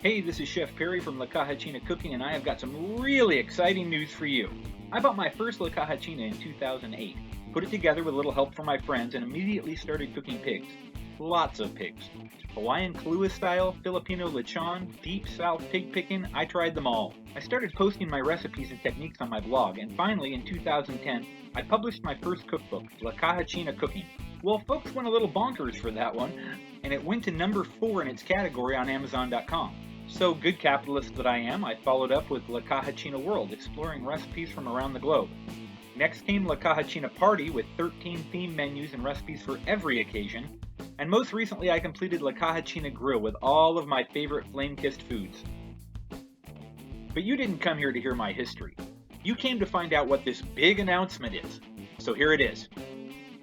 Hey, this is Chef Perry from La Caja China Cooking, and I have got some really exciting news for you. I bought my first La Caja China in 2008, put it together with a little help from my friends, and immediately started cooking pigs. Lots of pigs. Hawaiian Kahlua style, Filipino lechon, deep south pig picking, I tried them all. I started posting my recipes and techniques on my blog, and finally in 2010, I published my first cookbook, La Caja China Cooking. Well, folks went a little bonkers for that one, and it went to number 4 in its category on Amazon.com. So, good capitalist that I am, I followed up with La Caja China World, exploring recipes from around the globe. Next came La Caja China Party with 13 theme menus and recipes for every occasion. And most recently I completed La Caja China Grill with all of my favorite flame-kissed foods. But you didn't come here to hear my history. You came to find out what this big announcement is. So here it is.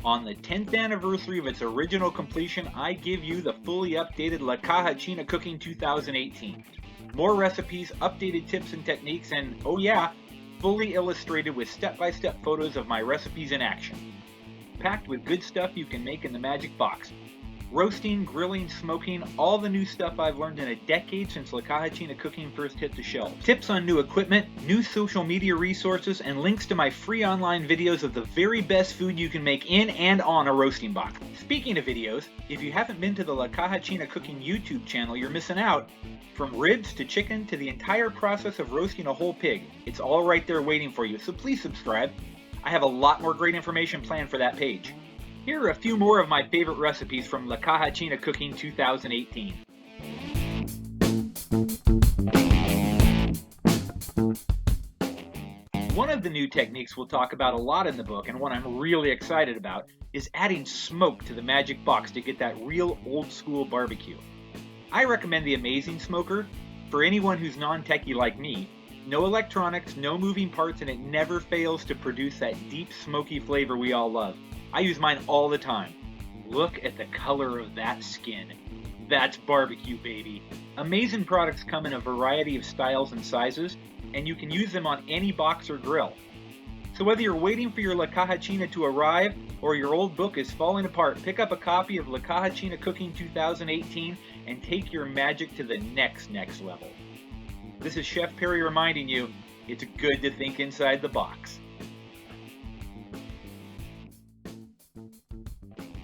On the 10th anniversary of its original completion, I give you the fully updated La Caja China Cooking 2018. More recipes, updated tips and techniques, and oh yeah, fully illustrated with step-by-step photos of my recipes in action. Packed with good stuff you can make in the magic box. Roasting, grilling, smoking, all the new stuff I've learned in a decade since La Caja China Cooking first hit the shelves. Tips on new equipment, new social media resources, and links to my free online videos of the very best food you can make in and on a roasting box. Speaking of videos, if you haven't been to the La Caja China Cooking YouTube channel, you're missing out. From ribs to chicken to the entire process of roasting a whole pig, it's all right there waiting for you, so please subscribe. I have a lot more great information planned for that page. Here are a few more of my favorite recipes from La Caja China Cooking 2018. One of the new techniques we'll talk about a lot in the book, and one I'm really excited about, is adding smoke to the magic box to get that real old school barbecue. I recommend the Amazing Smoker for anyone who's non-techie like me. No electronics, no moving parts, and it never fails to produce that deep smoky flavor we all love. I use mine all the time. Look at the color of that skin. That's barbecue, baby. Amazing products come in a variety of styles and sizes, and you can use them on any box or grill. So whether you're waiting for your La Caja China to arrive or your old book is falling apart, pick up a copy of La Caja China Cooking 2018 and take your magic to the next level. This is Chef Perry reminding you, it's good to think inside the box.